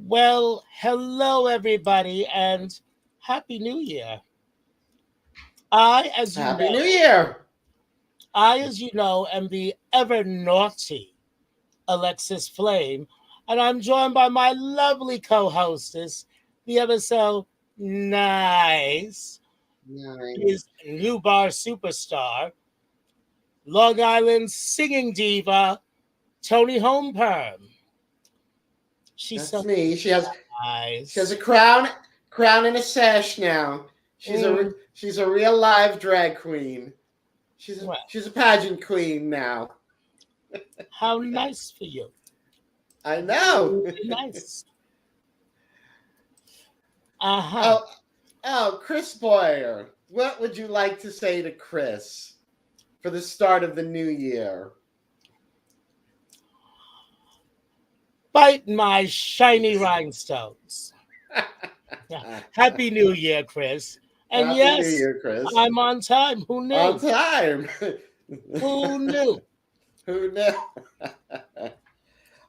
Well, hello everybody and happy new year. I as you Happy know, New Year. am the ever naughty Alexis Flame, and I'm joined by my lovely co-hostess, the ever so nice Nice. is new bar superstar, Long Island singing diva, Toni Homeperm. She's That's so me. She has a nice. crown and a sash now. Mm, She's a real live drag queen. well, She's a pageant queen now. how nice for you. I know. Really nice. Uh-huh. Oh, Chris Boyer. What would you like to say to Chris for the start of the new year? Bite my shiny rhinestones. Yeah. Happy New Year, Chris. And Happy New yes, Year, Chris. I'm on time. Who On knew? time. Who knew? Who knew?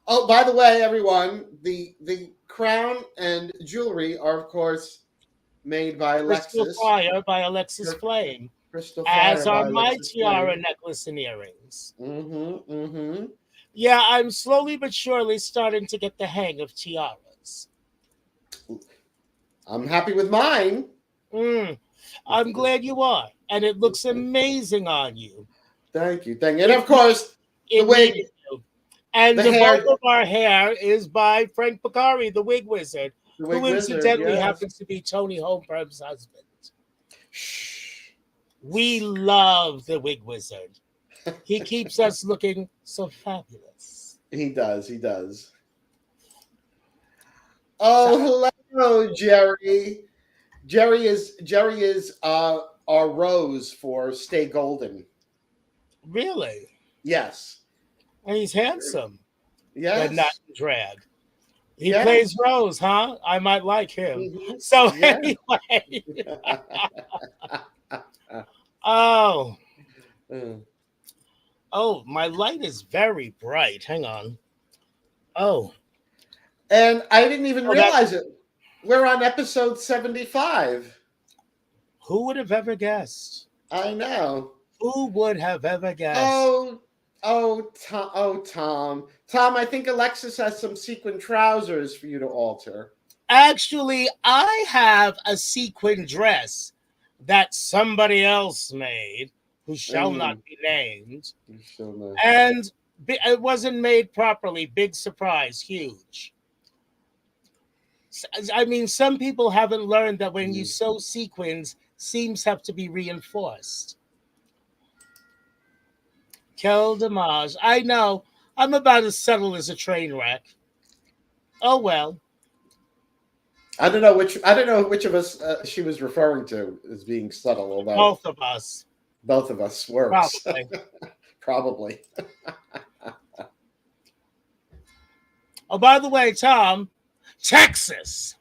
Oh, by the way, everyone, the crown and jewelry are, of course, made by Crystal Alexis. Fire by Alexis Cr- Flame, Crystal as Fire are by my Alexis tiara, Flame. necklace, and earrings. Mm-hmm. Mm-hmm. Yeah, I'm slowly but surely starting to get the hang of tiaras. I'm happy with mine. Mm, I'm glad you are, and it looks amazing on you. Thank you. Thank you. And It, of course, the it wig, needed to. And the the bulk hair, of our hair is by Frank Bacari, the wig wizard, the who wig wizard. incidentally Yes. happens to be Toni Homeperm's husband. Shh. We love the wig wizard. He keeps us looking so fabulous. He does. He does. So, Oh, hello, Jerry. Jerry is our rose for Stay Golden. really? Yes. And he's handsome, but not Yes. in drag. He plays Yes. Rose, huh? I might like him. Hmm. So, Yeah. anyway. Oh, Mm. oh, my light is very bright. Hang on. Oh, And I didn't even oh, that. realize it. We're on episode 75. Who would have ever guessed? I know. Who would have ever guessed? Oh, Tom. Tom, I think Alexis has some sequin trousers for you to alter. Actually, I have a sequin dress that somebody else made, who shall not Mm, be named, you still know. and it wasn't made properly. Big surprise, huge. I mean, some people haven't learned that when you Mm. sew sequins, seams have to be reinforced. Quel dommage. I know. I'm about as subtle as a train wreck. Oh well, I don't know which of us she was referring to as being subtle, although both of us, both of us works. probably. Probably. Oh, by the way, Tom, Texas.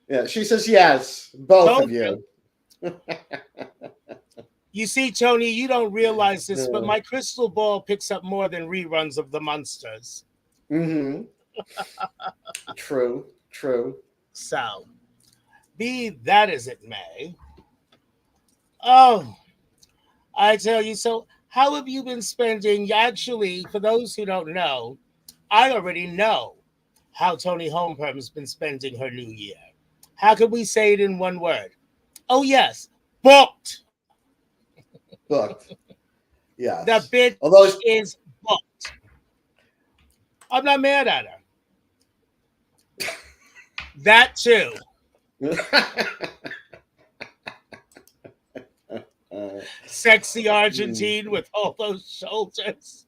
Yeah, she says yes, both Told of you. you. You see, Tony, you don't realize this, but my crystal ball picks up more than reruns of the Munsters. Mm-hmm. True, true. So, be that as it may. Oh, I tell you, so how have you been spending? Actually, for those who don't know, I already know how Toni Homeperm has been spending her new year. How can we say it in one word? Oh, yes, booked. Booked. The Yes. bitch Although is booked. I'm not mad at her. That too. Sexy Argentine with all those shoulders.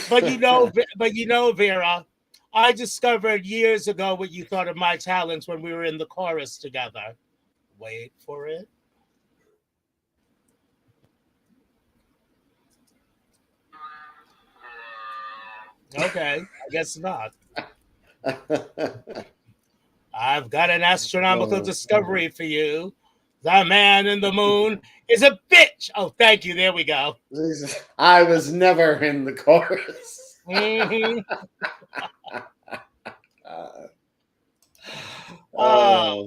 But Vera, I discovered years ago what you thought of my talents when we were in the chorus together. Wait for it. Okay, I guess not. I've got an astronomical discovery for you. The man in the moon is a bitch. Oh, thank you. There we go. I was never in the chorus. Mhm. Uh, Oh, uh,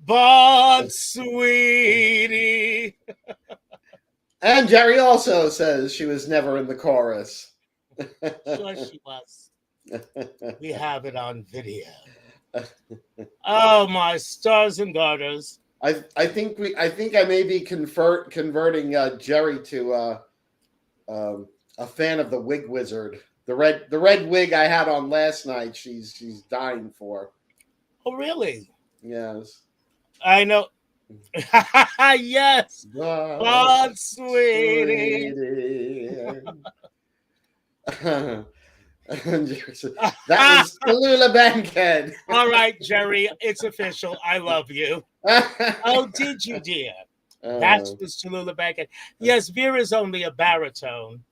but sweetie. and Jerry also says she was never in the chorus. Sure, she was. We have it on video. Oh, my stars and garters. I think I may be converting Jerry to a fan of the wig wizard. The red wig I had on last night. She's dying for. Oh, really? Yes. I know. Yes, But but sweetie. sweetie. And Jerry said, that was Tallulah Bankhead. All right, Jerry, it's official. I love you. Oh, did you, dear? That Uh, was Tallulah Bankhead. Yes, Vera's only a baritone.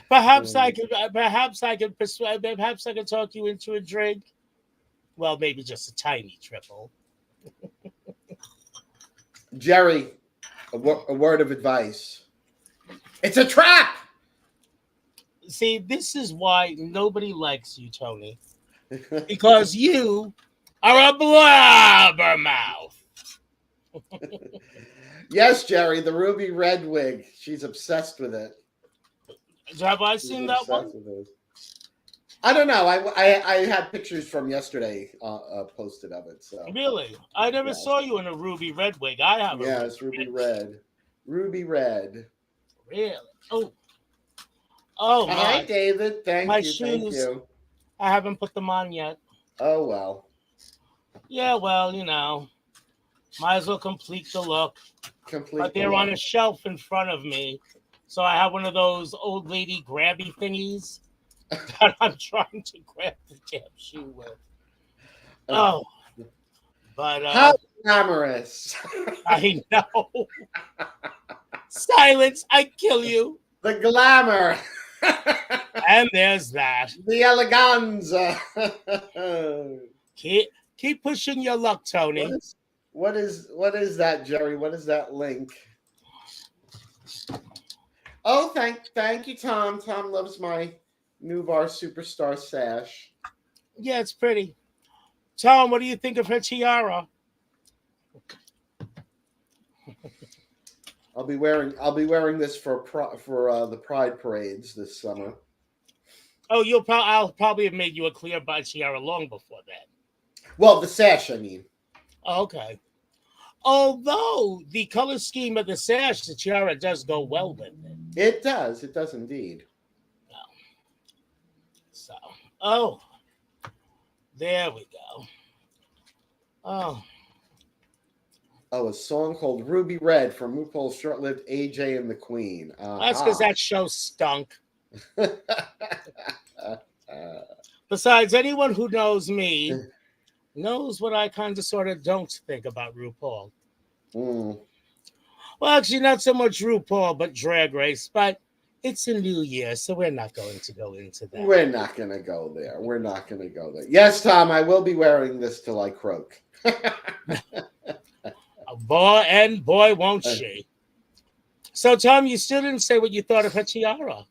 Perhaps I could. Perhaps I could persuade. Perhaps I could talk you into a drink. Well, maybe just a tiny triple. Jerry, a word of advice. It's a trap. See, this is why nobody likes you, Tony, because you are a blabbermouth. Yes, Jerry, the ruby red wig. She's obsessed with it. Have I She's seen that one? obsessed with it. I don't know. I had pictures from yesterday posted of it. So Really? I never yes, saw you in a ruby red wig. I have a yeah, ruby it's ruby red. red, ruby red. Really? Oh, oh Hi, my! David. My Thank shoes. you. I haven't put them on yet. Oh well, Yeah, well, might as well complete the look. But complete the they're on look. a shelf in front of me, so I have one of those old lady grabby thingies that I'm trying to grab the damn shoe with. Oh, but How glamorous! I know. Silence, I kill you. The glamour, And there's that. the eleganza. Keep pushing your luck, What Tony. is what is that, Jerry? What is that link? Oh, thank you, Tom. Tom loves my new bar superstar sash. Yeah, it's pretty. Tom, what do you think of her tiara? I'll be wearing this for the Pride parades this summer. Oh, I'll probably have made you a clear by tiara long before that. Well, the sash, I mean. Oh, okay. Although the color scheme of the sash, the tiara does go well with it. It does. It does indeed. So, oh, there we go. Oh, Oh, a song called Ruby Red from RuPaul's short-lived AJ and the Queen. that's because that show stunk. Uh, Besides, anyone who knows me knows what I kind of sort of don't think about RuPaul. mm. Well, actually, not so much RuPaul, but Drag Race. But it's a new year, so we're not going to go into that. We're not going to go there. We're not going to go there. Yes, Tom, I will be wearing this till I croak. Boy, won't she. So, Tom, you still didn't say what you thought of her tiara.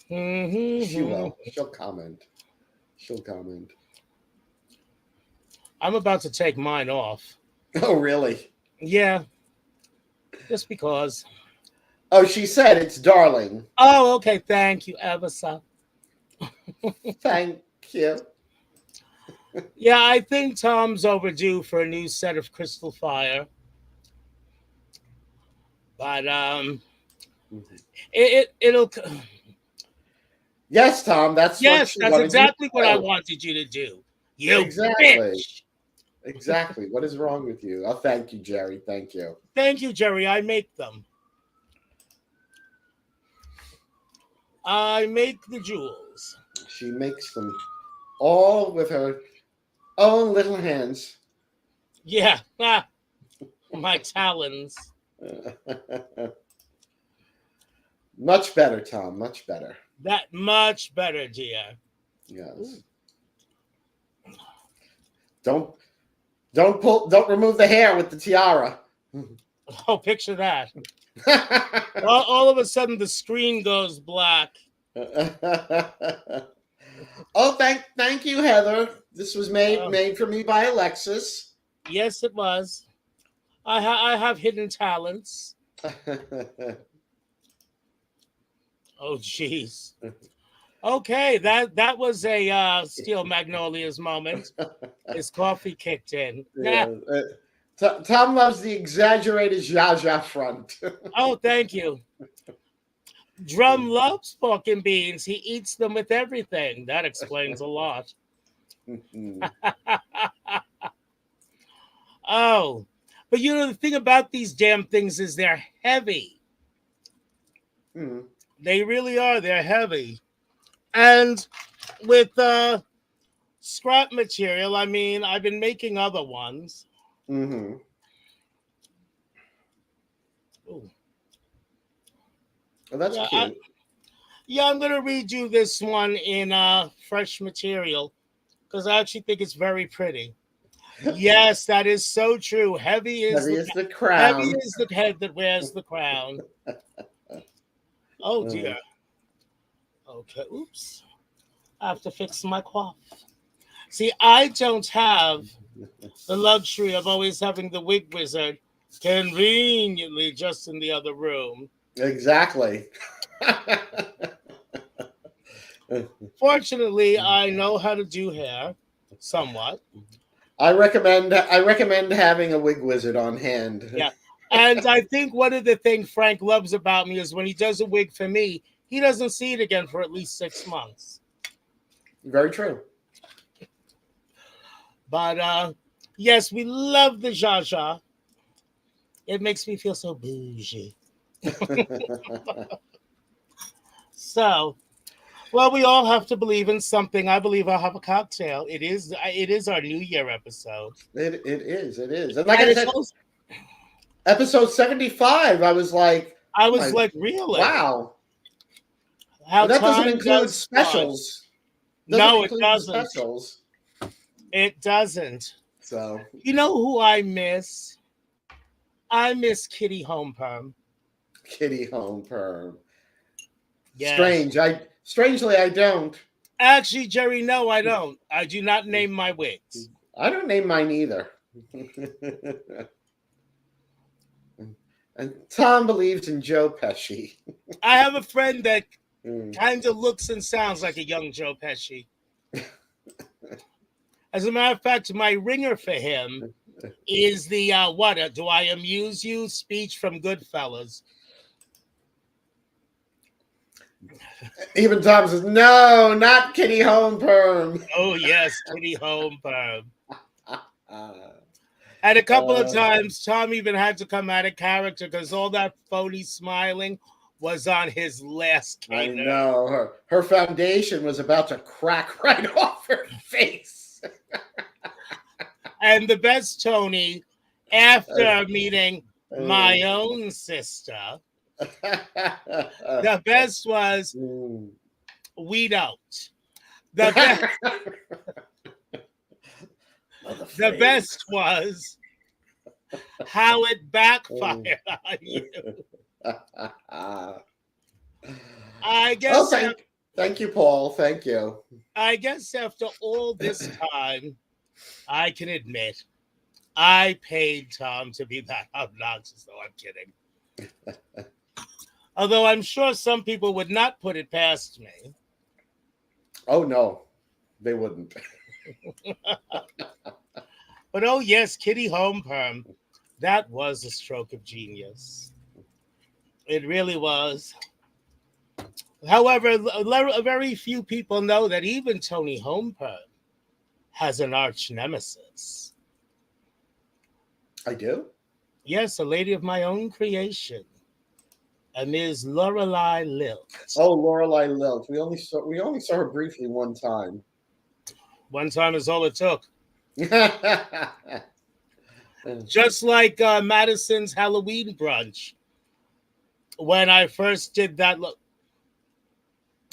She will. She'll comment. She'll comment. I'm about to take mine off. Oh, really? Yeah, just because. Oh, she said it's darling. Oh, okay. Thank you, ever so. Thank you. Yeah, I think Tom's overdue for a new set of Crystal Fire. But it'll. Yes, Tom, that's Yes, what that's you exactly what I do. wanted you to do. You Exactly. bitch. Exactly. What is wrong with you? Oh, thank you, Jerry. Thank you. Thank you, Jerry. I make them. I make the jewels. She makes them all with her own little hands. Yeah, my talons. Much better, Tom. Much better. That much better, dear. Yes. Don't remove the hair with the tiara. Oh, picture that. All of a sudden, the screen goes black. Oh, thank you, Heather. This was made Uh, made for me by Alexis. yes, it was. I have hidden talents. Oh, jeez. Okay, that was a Steel Magnolias moment. His coffee kicked in. Nah. Yeah. Tom loves the exaggerated Jaja front. Oh, thank you. Drum loves pork and beans. He eats them with everything. That explains a lot. Oh, but the thing about these damn things is they're heavy. Mm. They really are. They're heavy. And with scrap material, I mean, I've been making other ones. Mm-hmm. Ooh. Well, that's Yeah, cute. I'm gonna read you this one in fresh material because I actually think it's very pretty. Yes, that is so true. Heavy is the Heavy crown. is the head that wears the crown. Oh Uh, dear. Okay, oops. I have to fix my cough. See, I don't have the luxury of always having the wig wizard conveniently just in the other room. exactly. Fortunately, I know how to do hair somewhat. I recommend having a wig wizard on hand. Yeah. And I think one of the things Frank loves about me is when he does a wig for me, he doesn't see it again for at least 6 months. Very true. But yes, we love the Zsa Zsa. It makes me feel so bougie. So, well, we all have to believe in something. I believe I'll have a cocktail. It is our New Year episode. It is. And like And I it's said, also, episode 75, I was like, I oh was my, like, really? wow. How And that doesn't time include does fly. specials. Doesn't No, it include the doesn't. specials. It doesn't. So You know who I miss? I miss Kitty Homeperm. Kitty Homeperm. Yes. Strangely I don't. Actually, Jerry, no, I don't. I do not name my wigs. I don't name mine either. And Tom believes in Joe Pesci. I have a friend that Mm. kind of looks and sounds like a young Joe Pesci. As a matter of fact, my ringer for him is the do I amuse you speech from Goodfellas. Even Tom says, no, not Kitty Homeperm. Oh yes, Kitty Homeperm. Uh, And a couple of times, Tom even had to come out of character because all that phony smiling was on his last I K nerve. know her foundation was about to crack right off her face. And the best, Tony, after meeting my own sister, the best was we don't. The best was how it backfired on you. I guess. Oh, thank you, Paul. Thank you. I guess after all this time, I can admit I paid Tom to be that obnoxious. Though I'm kidding. Although I'm sure some people would not put it past me. Oh no, they wouldn't. But oh yes, Kitty Homeperm, that was a stroke of genius. It really was. However, very few people know that even Toni Homeperm has an arch nemesis. I do? Yes, a lady of my own creation, a Ms. Lorelei Lilt. Oh, Lorelei Lilt. We only saw her briefly one time. One time is all it took. Just like Madison's Halloween brunch. When I first did that look.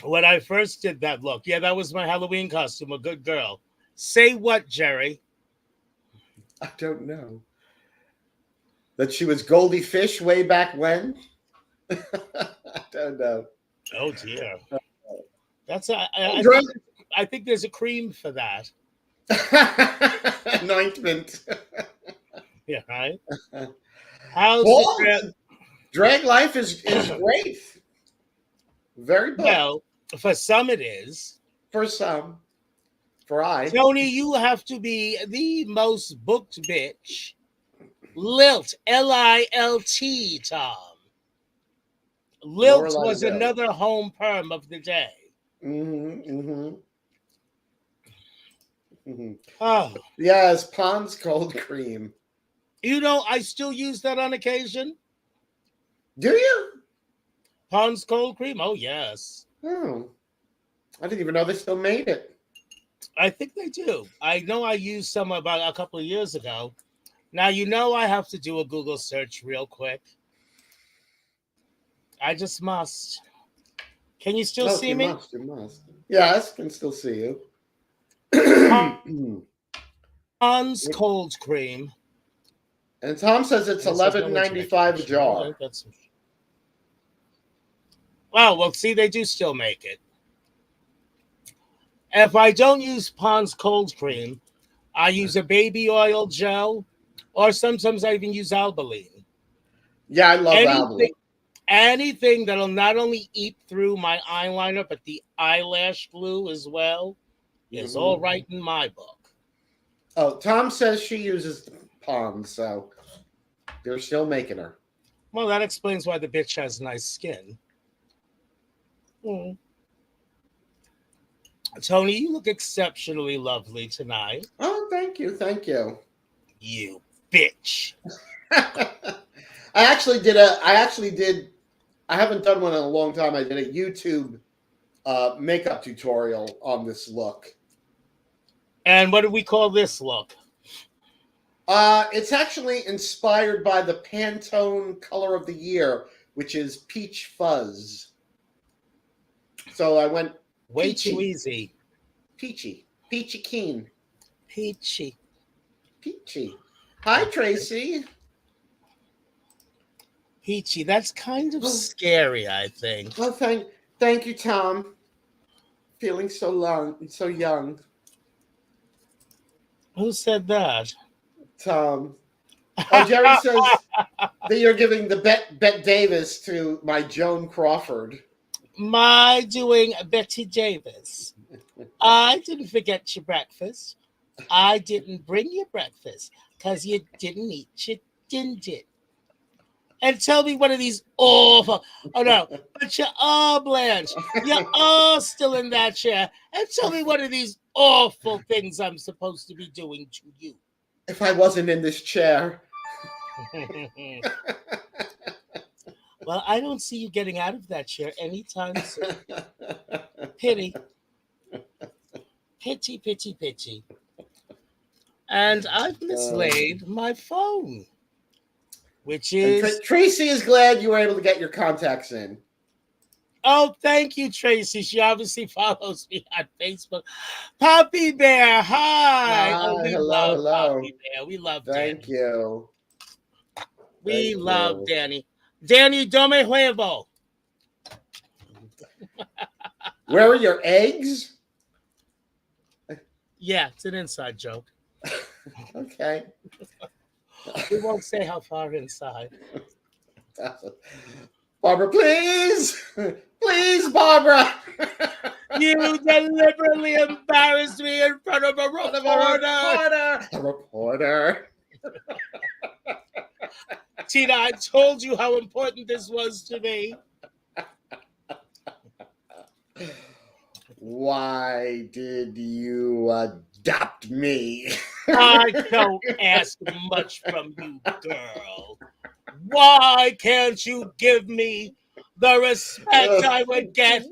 Yeah, that was my Halloween costume, a good girl. Say what, Jerry? I don't know. That she was Goldie Fish way back when? I don't know. Oh dear. That's a, Oh, I think there's a cream for that. anointment. Yeah, right. How's the Well, drag life is great. Very booked well, for some it is. for some. For I. Tony, you have to be the most booked bitch. Lilt, Lilt, Tom. More Lilt like was that. another home perm of the day. Mm-hmm, mm-hmm. Oh, Yes, Pond's cold cream. I still use that on occasion. Do you? Pond's cold cream. Oh, yes. Oh, I didn't even know they still made it. I think they do. I know I used some about a couple of years ago. Now, I have to do a Google search real quick. I just must. Can you still Oh, see you me? must. You must. Yes, can still see you. Pond's cold cream. And Tom says it's And it says no internet $11.95 a connection. jar. Okay, that's. Well, see, they do still make it. If I don't use Pond's cold cream, I use a baby oil gel, or sometimes I even use Albaline. Yeah, I love Anything, Abilene. anything that'll not only eat through my eyeliner, but the eyelash glue as well, is all Hmm. right in my book. Oh, Tom says she uses Pond, so they're still making her. Well, that explains why the bitch has nice skin. Mm. Tony, you look exceptionally lovely tonight. Oh, thank you, thank you. You bitch. I actually did. I haven't done one in a long time. I did a YouTube makeup tutorial on this look. And what do we call this look? It's actually inspired by the Pantone color of the year, which is peach fuzz. So I went Way too peachy, easy. peachy keen, Peachy. peachy. Hi, Tracy. Peachy. That's kind of Oh, scary, I think. oh, thank you, Tom. Feeling so young, Who said that? Tom. Oh, Jerry says that you're giving the Bet Davis to my Joan Crawford. My doing Betty Davis. I didn't forget your breakfast. I didn't bring you breakfast because you didn't eat your dinner. And tell me one of these awful. Oh no, but you are Blanche. You are still in that chair. And tell me one of these awful things I'm supposed to be doing to you. If I wasn't in this chair. Well, I don't see you getting out of that chair anytime soon. Pity, pity, pity, pity. And I've mislaid my phone, which And is. Tracy is glad you were able to get your contacts in. Oh, thank you, Tracy. She obviously follows me on Facebook. Poppy Bear, hi. Oh, Hi, we hello, love hello. Poppy Bear. We love Thank Danny. you. We Thank love you. Danny. Danny, dome huevo. Where are your eggs? Yeah, it's an inside joke. Okay. We won't say how far inside. Barbara, please. Please, Barbara. You deliberately embarrassed me in front of a Son of reporter. a reporter. Tina, I told you how important this was to me. Why did you adopt me? I don't ask much from you, girl. Why can't you give me the respect I would get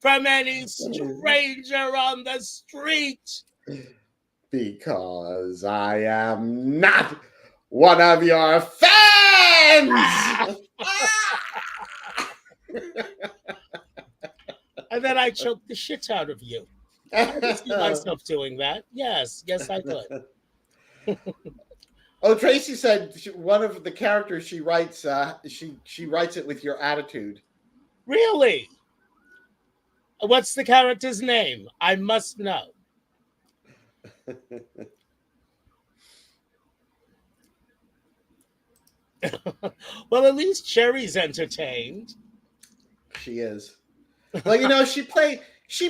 from any stranger on the street? Because I am not one of your fans. And then I choked the shit out of you. I could see myself doing that. Yes, I could. Oh, Tracy said one of the characters she writes, she writes it with your attitude. Really? What's the character's name? I must know. Well, at least Cherry's entertained. She is. Well, she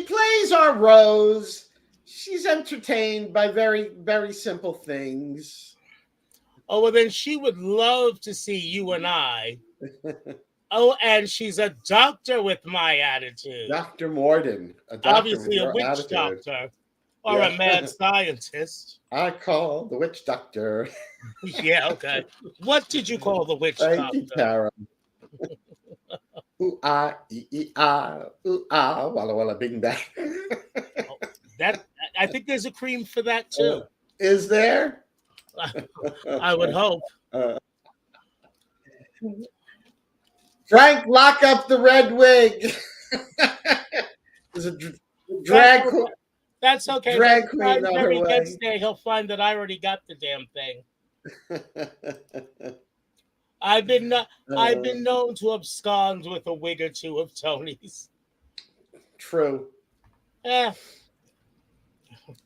plays our Rose. She's entertained by very, very simple things. Oh, well, then she would love to see you and I. Oh, and she's a doctor with my attitude. Dr. Morden, a doctor with Obviously, a your witch attitude. doctor or a mad Yeah. scientist. I call the witch doctor. Yeah, okay. What did you call the witch Thank you, doctor? Tara. Ooh ah, ooh ah, walla walla, bing bang. Oh, that I think there's a cream for that too. Is there? I would hope. Uh, Frank, lock up the red wig. There's a drag That's okay. That's okay. By drag the queen time on her Jerry gets way. there, he'll find that I already got the damn thing. I've been I've been known to abscond with a wig or two of Tony's. True. Eh,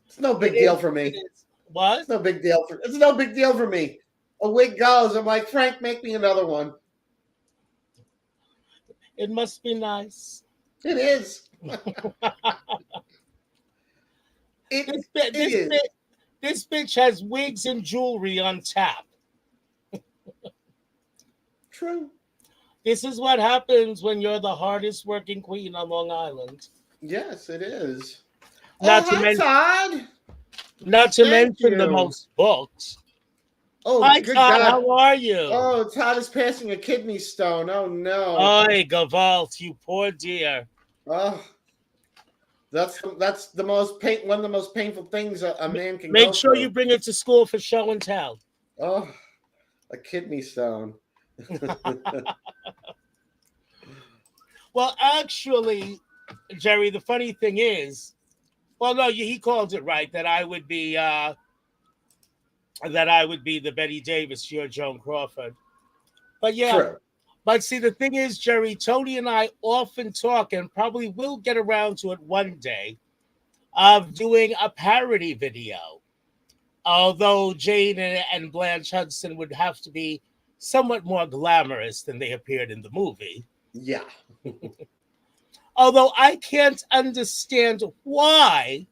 It's no big it deal is for what it me. is. What? It's no big deal for. It's no big deal for me. A wig goes. I'm like, Frank, make me another one. It must be nice. It is. This It is. this bitch has wigs and jewelry on tap. True. This is what happens when you're the hardest working queen on Long Island. Yes, it is. Not Oh, to hi, mention, Todd. not to Thank mention the you. most books. Oh, Hi good Todd, God. how are you? Oh, Todd is passing a kidney stone. Oh no. Oi, Gavalt, you poor dear. Oh, that's the most one of the most painful things a man can Make go sure you through. bring it to school for show and tell. Oh, a kidney stone. Well, actually, Jerry, the funny thing is, well, no, he called it right that I would be the Betty Davis, your Joan Crawford. But yeah, True. but see, the thing is, Jerry, Tony and I often talk, and probably will get around to it one day, of doing a parody video. Although Jane and Blanche Hudson would have to be somewhat more glamorous than they appeared in the movie. Yeah. Although I can't understand why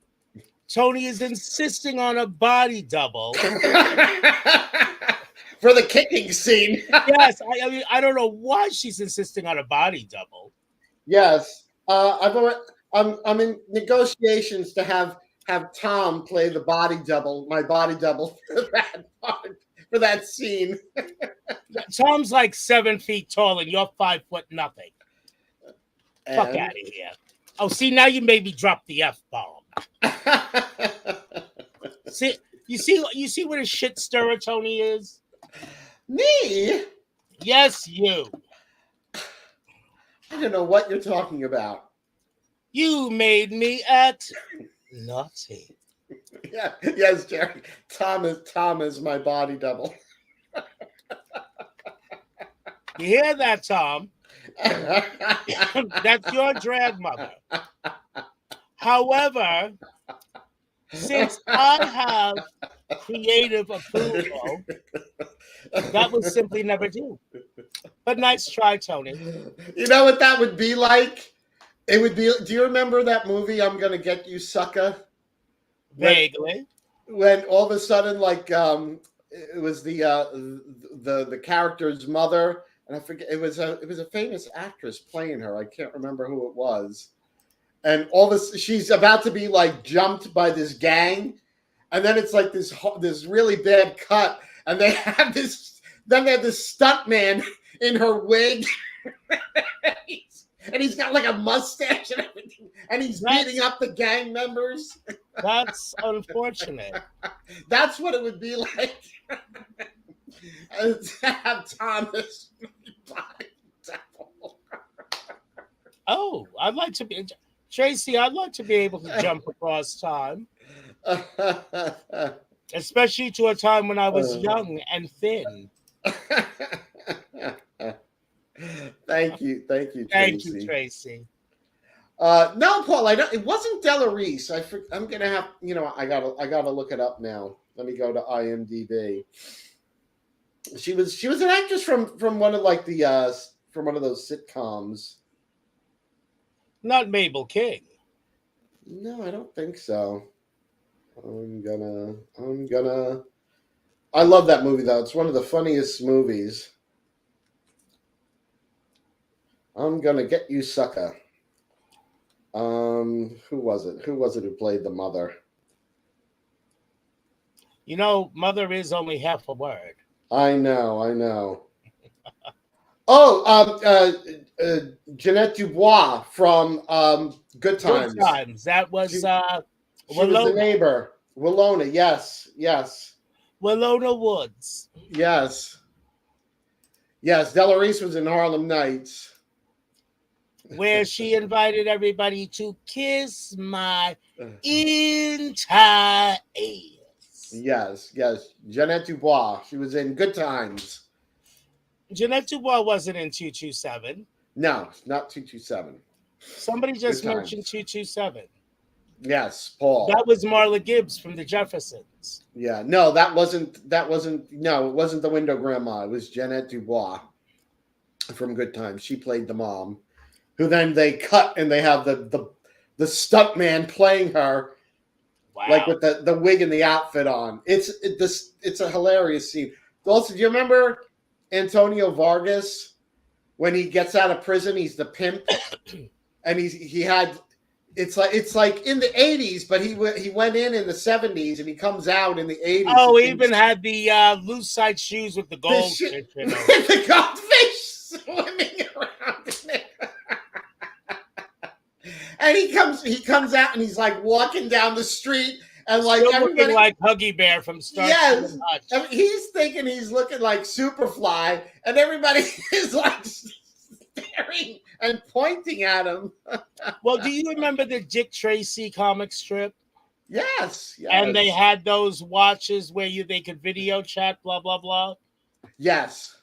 Tony is insisting on a body double. For the kicking scene. Yes, I mean, I don't know why she's insisting on a body double. Yes. I'm in negotiations to have Tom play the body double, my body double for that part, for that scene. Tom's like 7 feet tall and you're 5 foot nothing. Fuck And out of here. Oh, see, now you made me drop the F bomb. See, you see what a shit stirrer Tony is? Me? Yes, you. I don't know what you're talking about. You made me act naughty. Yeah, yes, Jerry. Tom is my body double. You hear that, Tom? That's your drag mother. However, since I have creative approval, that will simply never do. But nice try, Tony. You know what that would be like? It would be. Do you remember that movie, I'm Gonna Get You, Sucker? Vaguely. When all of a sudden, like, it was the character's mother, and I forget, it was a famous actress playing her. I can't remember who it was. And all this, she's about to be like jumped by this gang, and then it's like this really bad cut, and they have this stunt man in her wig, and he's got like a mustache and everything, and he's beating up the gang members. That's unfortunate. That's what it would be like. And to have Thomas. Oh, I'd like to be Tracy. I'd like to be able to jump across time. especially to a time when I was Uh, young and thin. thank you, Thank you, Tracy. Tracy. No, Paul, I don't. It wasn't Della Reese. I'm gonna have, I gotta look it up now. Let me go to IMDb. She was an actress from one of like the from one of those sitcoms. Not Mabel King. No, I don't think so. I'm gonna. I love that movie though. It's one of the funniest movies. I'm gonna get you, sucker. Who was it? Who was it who played the mother? You know, mother is only half a word. I know, I know. Oh, Jeanette Dubois from Good Good Times. times. That was She was the Willona. neighbor. Willona, yes, yes, Willona Woods, yes, yes. Della Reese was in Harlem Nights. where she invited everybody to kiss my entire ass. Yes, yes. Jeanette Dubois. She was in Good Times. Jeanette Dubois wasn't in 227. No, not 227. Somebody Good just mentioned Times. 227. Yes, Paul. That was Marla Gibbs from the Jeffersons. Yeah, no, no, it wasn't the window grandma. It was Jeanette Dubois from Good Times. She played the mom, who then they cut and they have the stunt man playing her like Wow. with the wig and the outfit on. It's a hilarious scene. Also, do you remember Antonio Vargas when he gets out of prison? He's the pimp, and he had. It's like in the 80s, but he went in the 70s and he comes out in the 80s. Oh, he even had the loose side shoes with the Fish, goldfish in them. the goldfish swimming around in it. And he comes out and he's like walking down the street and like Still looking everybody, like Huggy Bear from Starsky yes, and Hutch. I mean, he's thinking he's looking like Superfly, and everybody is like staring and pointing at him. Well, do you remember the Dick Tracy comic strip? Yes, And they yes, had those watches where they could video chat, blah blah blah. yes.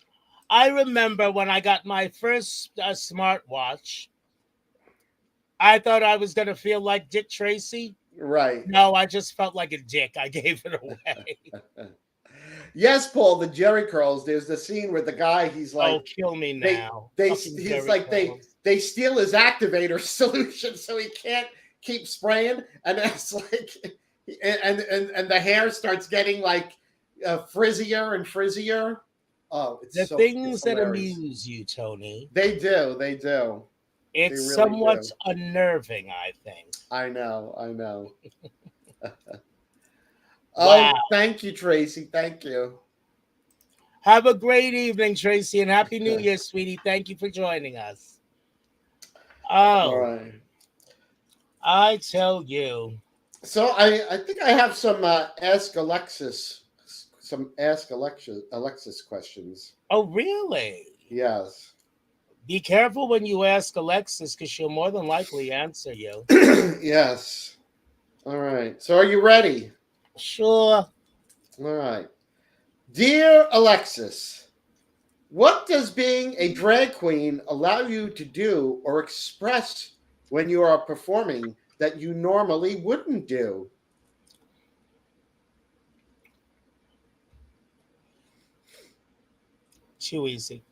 I remember when I got my first smartwatch, I thought I was gonna feel like Dick Tracy. Right. No, I just felt like a dick. I gave it away. Yes, Paul, the Jerry curls. There's the scene where the guy, he's Oh, like, kill me they now. they Fucking he's Jerry like Curls. they steal his activator solution so he can't keep spraying, and it's like, and the hair starts getting like frizzier and frizzier. Oh, The it's things that hilarious. amuse you, Tony, They do, they it's really somewhat do. unnerving, I think. I know. Wow. Oh, thank you, Tracy. Thank you. Have a great evening, Tracy, and Happy New Year, sweetie. Thank you for joining us. All Oh, right. I tell you. So I think I have some ask Alexis questions. Oh, really? Yes. Be careful when you ask Alexis because she'll more than likely answer you. Yes. All right. So are you ready? Sure. All right. Dear Alexis, what does being a drag queen allow you to do or express when you are performing that you normally wouldn't do? Too easy.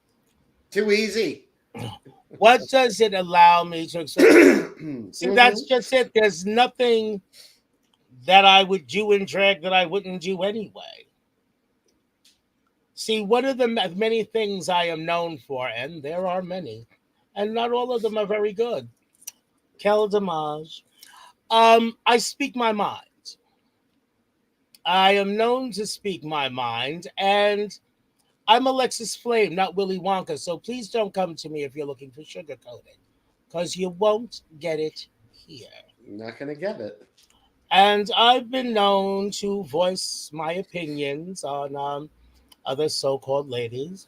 Too easy. What does it allow me to express? See, that's Mhm. just it. There's nothing that I would do in drag that I wouldn't do anyway. See, one of the many things I am known for, and there are many, and not all of them are very good. Quel dommage. I speak my mind. I am known to speak my mind, and I'm Alexis Flame, not Willy Wonka. So please don't come to me if you're looking for sugarcoating, because you won't get it here. Not gonna get it. And I've been known to voice my opinions on other so-called ladies.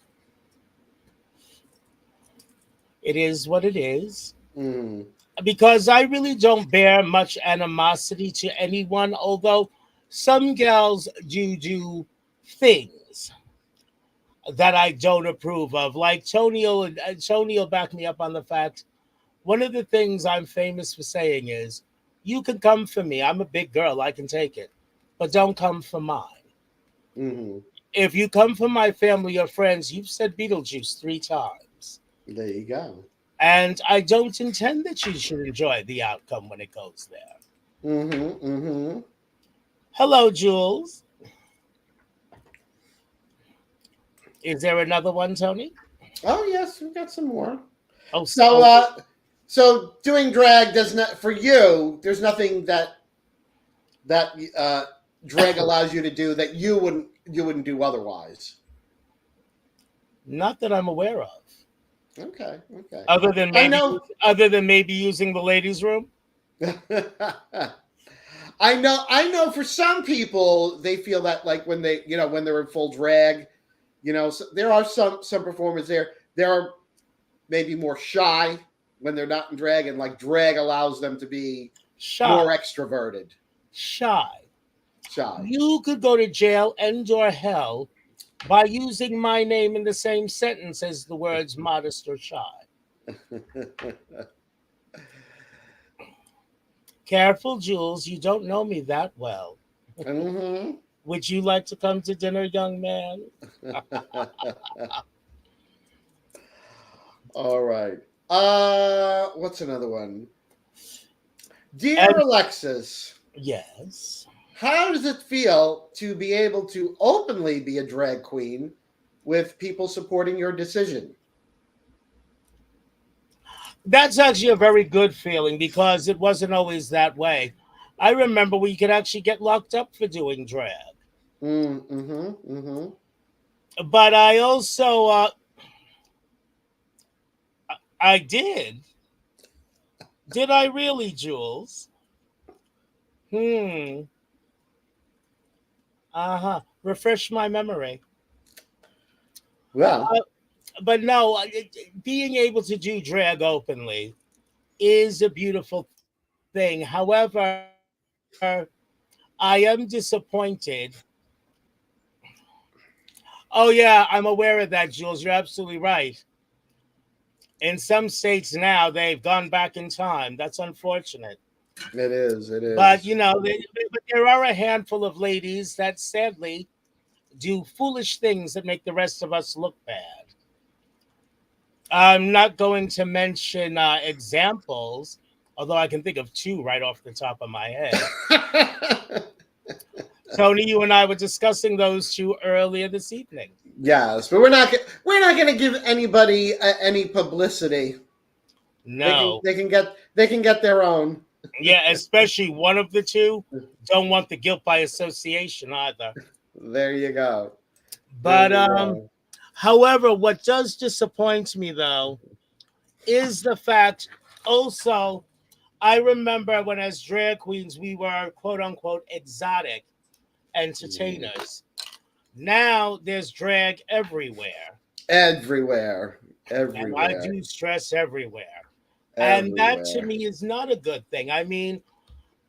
It is what it is. Mm. Because I really don't bear much animosity to anyone, although some gals do things that I don't approve of. Like Tony will back me up on the fact. One of the things I'm famous for saying is, you can come for me. I'm a big girl. I can take it. But don't come for mine. Hmm. If you come for my family or friends, you've said Beetlejuice 3 times. There you go. And I don't intend that you should enjoy the outcome when it goes there. Hmm. Hmm. Hello, Jules. Is there another one, Tony? Oh yes, we got some more. Oh, So, so doing drag does not for you. There's nothing that drag allows you to do that you wouldn't do otherwise. not that I'm aware of. Okay, okay. Other than I maybe, know. other than maybe using the ladies' room. I know for some people they feel that like when when they're in full drag, so there are some performers there are maybe more shy when they're not in drag, and like drag allows them to be Shy, more extroverted. shy. Shy. You could go to jail and or hell by using my name in the same sentence as the words modest or shy. Careful, Jules, you don't know me that well. Hmm. Would you like to come to dinner, young man? All right. What's another one? Dear And Alexis, yes, how does it feel to be able to openly be a drag queen with people supporting your decision? that's actually a very good feeling because it wasn't always that way. I remember we could actually get locked up for doing drag. Mm-hmm. Mm-hmm. But I also, I did. Did I really, Jules? Hmm. Uh huh. Refresh my memory. Well, Uh, but no, being able to do drag openly is a beautiful thing. However, I am disappointed. Oh, yeah, I'm aware of that, Jules. You're absolutely right. In some states now, they've gone back in time. That's unfortunate. it is. It But, is. but there are a handful of ladies that sadly do foolish things that make the rest of us look bad. I'm not going to mention examples, although I can think of two right off the top of my head. Tony, you and I were discussing those two earlier this evening. Yes, but we're not going to give anybody any publicity. They can No. they can get they can get their own. Yeah, especially one of the two. Don't want the guilt by association either. There you go. There But you go. however, what does disappoint me though is the fact also I remember when as drag queens we were quote unquote exotic Mm. entertainers. Now there's drag everywhere. Everywhere, And I everywhere, do stress everywhere. And that to everywhere. me is not a good thing. I mean,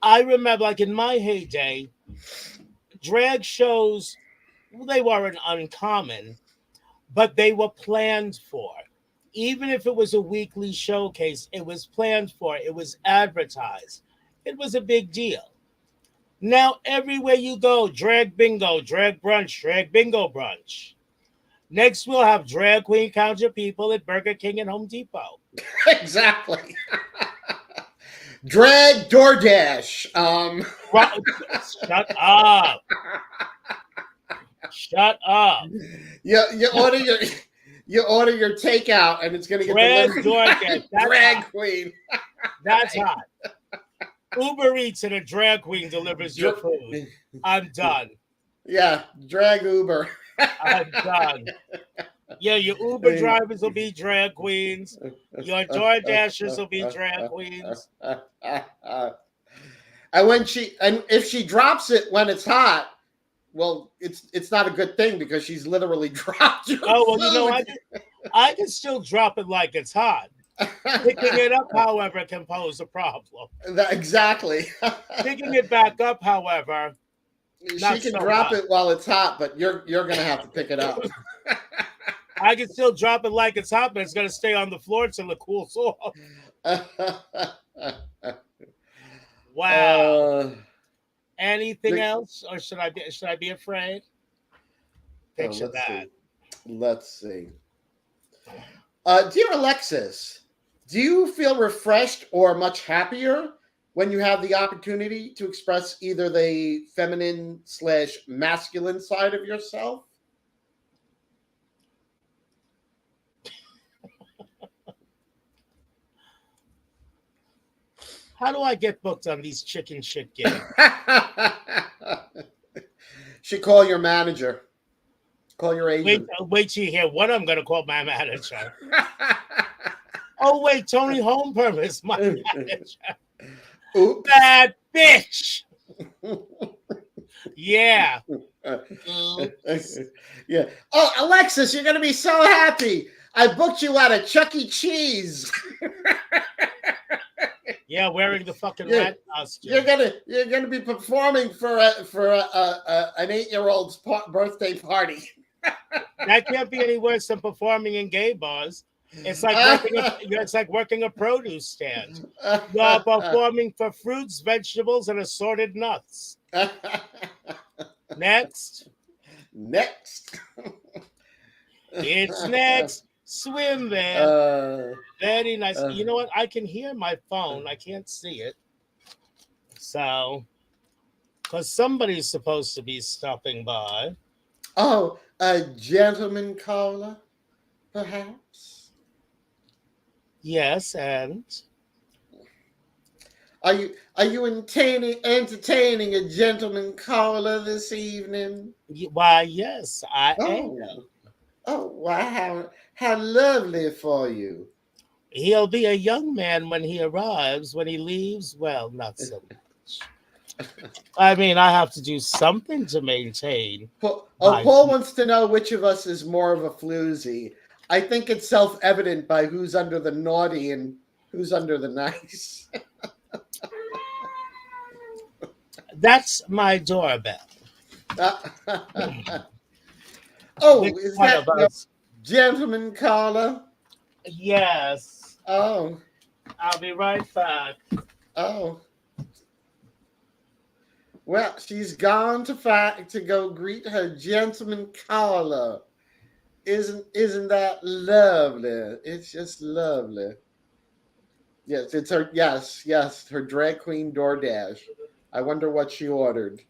I remember like in my heyday, drag shows, well, they weren't uncommon, but they were planned for. Even if it was a weekly showcase, it was planned for, it was advertised. It was a big deal. Now, everywhere you go, drag bingo, drag brunch, drag bingo brunch. Next, we'll have drag queen counter people at Burger King and Home Depot. Exactly. Drag DoorDash. Ru- Shut up. Shut up. you order your takeout and it's gonna get Drag delivered DoorDash. by That's drag hot. queen. That's hot. Uber Eats and a drag queen delivers your Dr- food. I'm done. yeah, drag Uber. I'm done. Yeah, your Uber drivers will be drag queens. Your Door Dashers will be drag queens. And if she drops it when it's hot, well, it's not a good thing because she's literally dropped your Oh well, food. I can still drop it like it's hot. Picking it up, however, can pose a problem. Exactly. Picking it back up, however, She Not can so drop hot. it while it's hot, but you're gonna have to pick it up. I can still drop it like it's hot, but it's gonna stay on the floor till it cools off. Wow. uh, Anything else, or should I be afraid? Picture let's that. see. Let's see. Dear Alexis, do you feel refreshed or much happier when you have the opportunity to express either the feminine slash masculine side of yourself? How do I get booked on these chicken shit gigs? Should call your manager. Call your agent. Wait till you hear what I'm gonna call my manager. Oh wait, Toni Homeperm is my manager. Oops. Bad bitch. Yeah. Oops. Yeah. Oh, Alexis, you're gonna be so happy. I booked you at a Chuck E. Cheese. Yeah, wearing the fucking Yeah. rat costume. You're gonna be performing for an 8-year-old's birthday party. That can't be any worse than performing in gay bars. It's like working a produce stand. You're performing for fruits, vegetables, and assorted nuts. Next. It's next. Swim there. Very nice. You know what? I can hear my phone. I can't see it. So, because somebody's supposed to be stopping by. Oh, a gentleman caller, perhaps? Yes, and Are you entertaining a gentleman caller this evening? why, yes, I am. Oh, wow, how lovely for you. He'll be a young man when he arrives. When he leaves, well, not so much. I mean, I have to do something to maintain. Paul wants to know which of us is more of a floozy. I think it's self-evident by who's under the naughty and who's under the nice. That's my doorbell. Oh, Which is one that of your us? gentleman caller? Yes. Oh, I'll be right back. oh. Well, she's gone to go greet her gentleman caller. Isn't that lovely? It's just lovely. Yes, it's her. Yes, her drag queen DoorDash. I wonder what she ordered.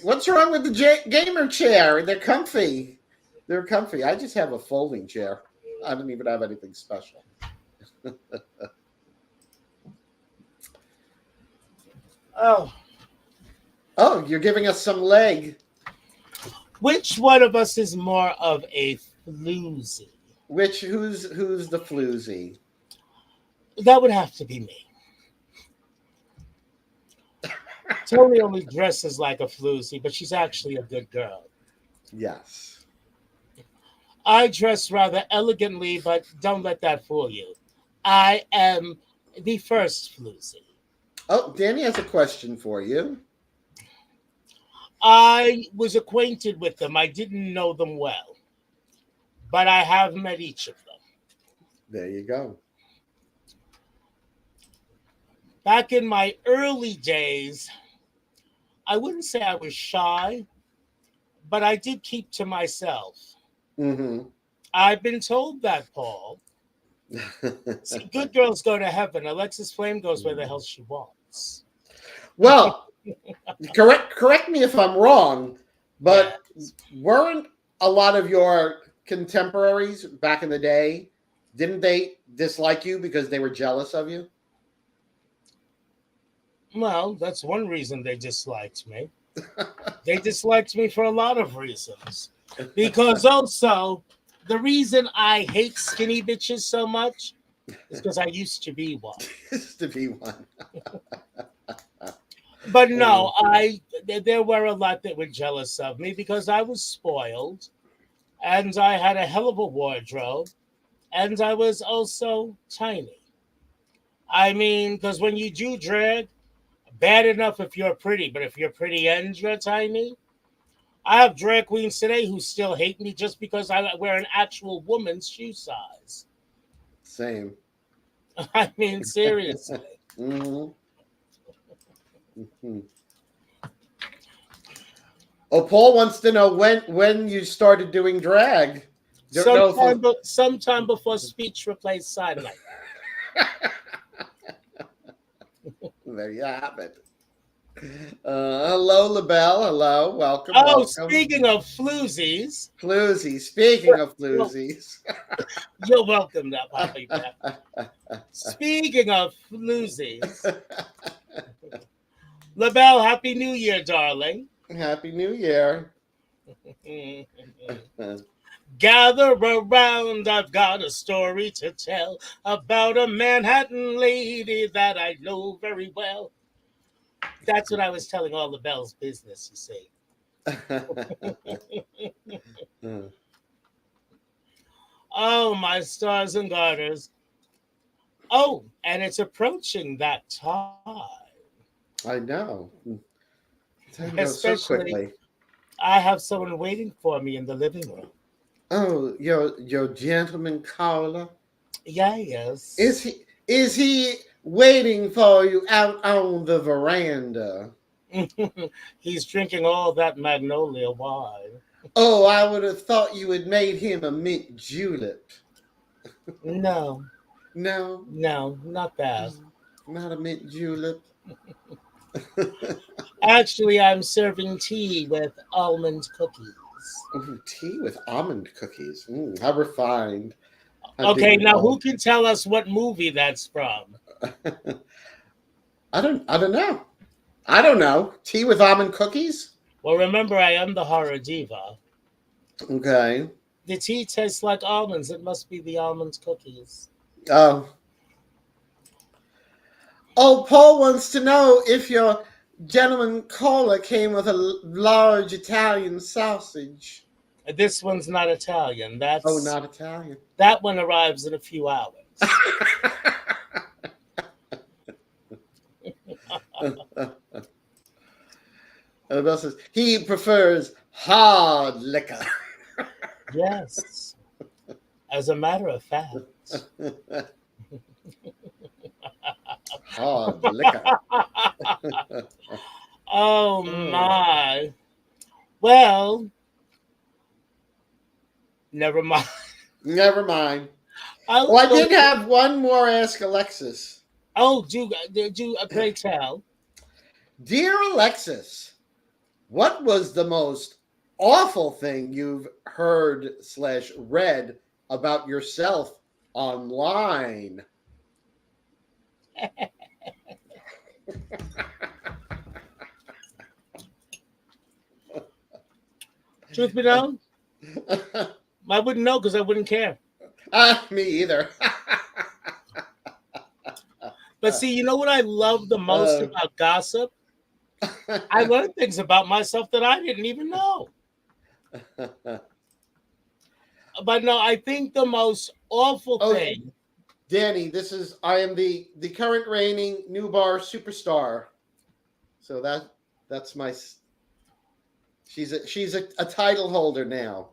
What's wrong with the gamer chair? They're comfy. They're comfy. I just have a folding chair. I don't even have anything special. Oh, Oh, you're giving us some leg. which one of us is more of a floozy? Who's the floozy? That would have to be me. Toni only dresses like a floozy, but she's actually a good girl. Yes. I dress rather elegantly, but don't let that fool you. I am the first floozy. Oh, Danny has a question for you. I was acquainted with them. I didn't know them well, but I have met each of them. There you go. Back in my early days, I wouldn't say I was shy, but I did keep to myself. Mm-hmm. I've been told that, Paul. See, good girls go to heaven. Alexis Flame goes where the hell she wants. Well, correct me if I'm wrong, but weren't a lot of your contemporaries back in the day, didn't they dislike you because they were jealous of you? Well, that's one reason they disliked me. They disliked me for a lot of reasons. Because also, the reason I hate skinny bitches so much is because I used to be one. Used to be one. But no, there were a lot that were jealous of me because I was spoiled and I had a hell of a wardrobe and I was also tiny. I mean, because when you do drag, bad enough if you're pretty, but if you're pretty and you're tiny, I have drag queens today who still hate me just because I wear an actual woman's shoe size. Same. I mean, seriously. Mhm. Mhm. Oh, Paul wants to know when you started doing drag. Don't know if Sometime before speech replaced sign language. there you have it. Hello, LaBelle. Hello, welcome, Oh, welcome. speaking of floozies, Floozy. Speaking of well, floozies. you're welcome now, Papa. Speaking of floozies, LaBelle, Happy New Year, darling. Happy New Year. Gather around, I've got a story to tell about a Manhattan lady that I know very well. That's what I was telling all the Belle's business, you see. Oh, my stars and garters. Oh, and it's approaching that time. I know. Time goes so Especially, quickly. I have someone waiting for me in the living room. Oh, your gentleman caller. Yes. Is he waiting for you out on the veranda? He's drinking all that magnolia wine. Oh, I would have thought you had made him a mint julep. No, No, no, not that. not a mint julep. Actually, I'm serving tea with almond cookies. Ooh, tea with almond cookies. How refined. How Okay, now dignified. who can tell us what movie that's from? I don't know. I don't know. Tea with almond cookies? Well, remember, I am the horror diva. Okay. The tea tastes like almonds. It must be the almond cookies. Oh. Oh, Paul wants to know if your gentleman caller came with a large Italian sausage. This one's not Italian. Oh, not Italian. That one arrives in a few hours. Annabelle says he prefers hard liquor. Yes, as a matter of fact. Hard liquor. Oh Oh, my. Well, never mind. never mind. I Oh, was I going did to. have one more Ask Alexis. Oh, do a great tell. Dear Alexis, what was the most awful thing you've heard/read about yourself online? Truth be known, I wouldn't know because I wouldn't care. Me either. But see, you know what I love the most uh, about gossip? I learned things about myself that I didn't even know. But no, I think the most awful oh, thing. Danny, I am the current reigning new bar superstar. So that's my. She's a title holder now.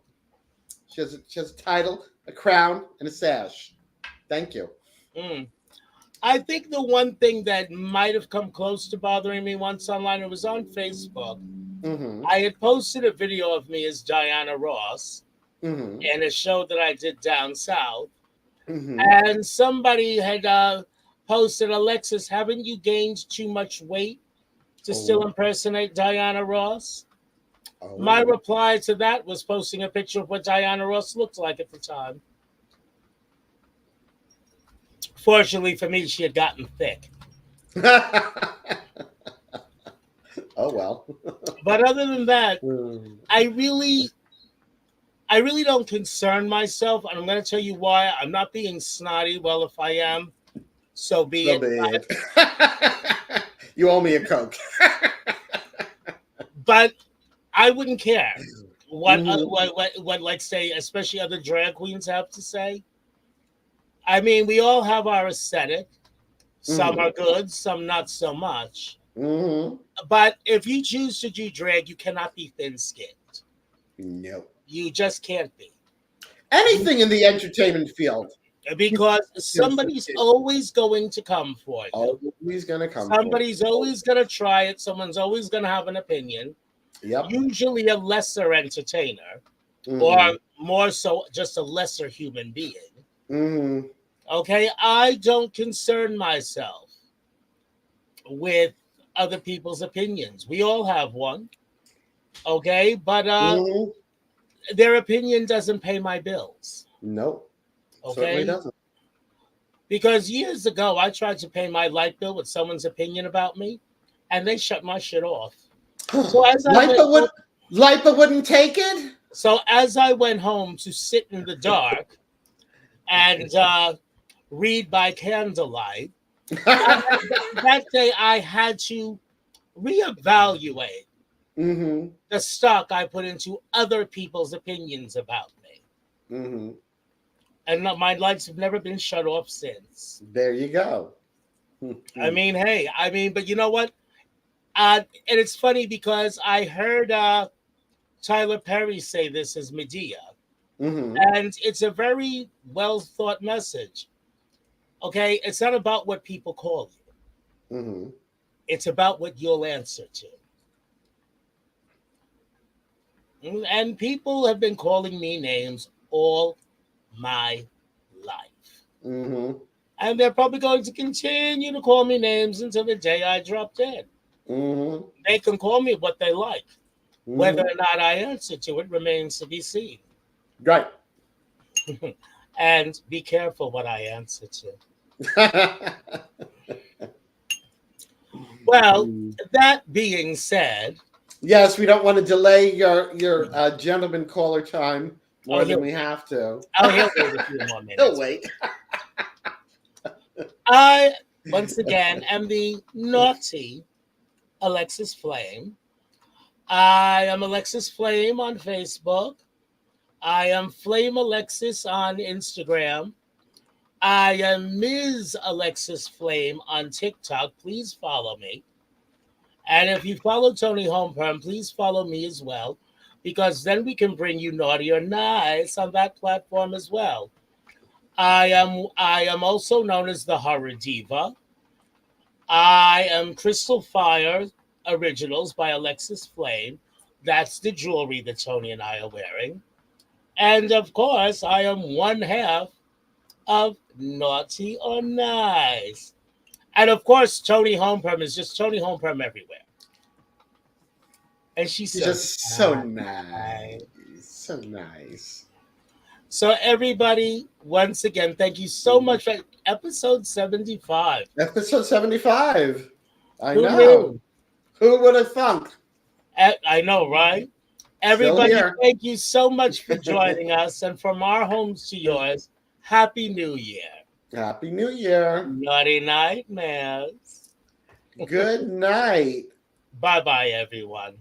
She has a title, a crown, and a sash. Thank you. Mm, I think the one thing that might have come close to bothering me once online, it was on Facebook. Mm-hmm. I had posted a video of me as Diana Ross Mm-hmm. in a show that I did down south. Mm-hmm. And somebody had posted, Alexis, haven't you gained too much weight to still Oh. impersonate Diana Ross? My Oh. reply to that was posting a picture of what Diana Ross looked like at the time. Fortunately for me, she had gotten thick. Oh well. But other than that, Mm. I really I really don't concern myself, and I'm going to tell you why. I'm not being snotty. Well, if I am, so be So it. bad. You owe me a Coke. But I wouldn't care Mhm. what like say, especially other drag queens have to say. I mean, we all have our aesthetic. Some are good, some not so much. Mm-hmm. But if you choose to do drag, you cannot be thin skinned. No. You just can't be. You, Anything in the entertainment field, you because can somebody's succeed. always going to come for you. Always gonna come for Somebody's always going to try it. Someone's always going to have an opinion, you. Yep. usually a lesser entertainer, or Mm-hmm. more so just a lesser human being. Mm-hmm. Okay, I don't concern myself with other people's opinions. We all have one. Okay, but Mm-hmm. their opinion doesn't pay my bills. Nope. Certainly Okay, doesn't. because years ago I tried to pay my light bill with someone's opinion about me, and they shut my shit off. So as I went Lipa home, would Lipa wouldn't take it? to sit in the dark and read by candlelight, that day I had to reevaluate Mm-hmm. the stock I put into other people's opinions about me. Mm-hmm. And my lights have never been shut off since. There you go. I Mm-hmm. mean, hey, but you know what? And it's funny because I heard Tyler Perry say this as Medea, Mm-hmm. and it's a very well thought message. Okay, it's not about what people call Mm-hmm. you; it's about what you'll answer to. And people have been calling me names all my life. Mm-hmm. And they're probably going to continue to call me names until the day I drop dead. Mm-hmm. They can call me what they like. Whether Mm-hmm. or not I answer to it remains to be seen. Right. And be careful what I answer to. Well, that being said, Yes, we don't want to delay your gentleman caller time oh, more than we have to. he'll wait a few more He'll minutes. wait. I, once again, am the naughty Alexis Flame. I am Alexis Flame on Facebook. I am Flame Alexis on Instagram. I am Ms. Alexis Flame on TikTok. Please follow me. And if you follow Toni Homeperm, please follow me as well, because then we can bring you naughty or nice on that platform as well. I am also known as the Horror Diva. I am Crystal Fire Originals by Alexis Flame. That's the jewelry that Toni and I are wearing. And of course, I am one half of Naughty or Nice. And of course, Toni Homeperm is just Toni Homeperm everywhere. And she's You're so just so nice. nice. So nice. So, everybody, once again, thank you so much for episode 75. Episode 75. I Who know. knew? Who would have thunk? I know, right? Still Everybody, here. thank you so much for joining us. And from our homes to yours, Happy New Year. Happy New Year. Naughty nightmares. Good night. Bye bye, everyone.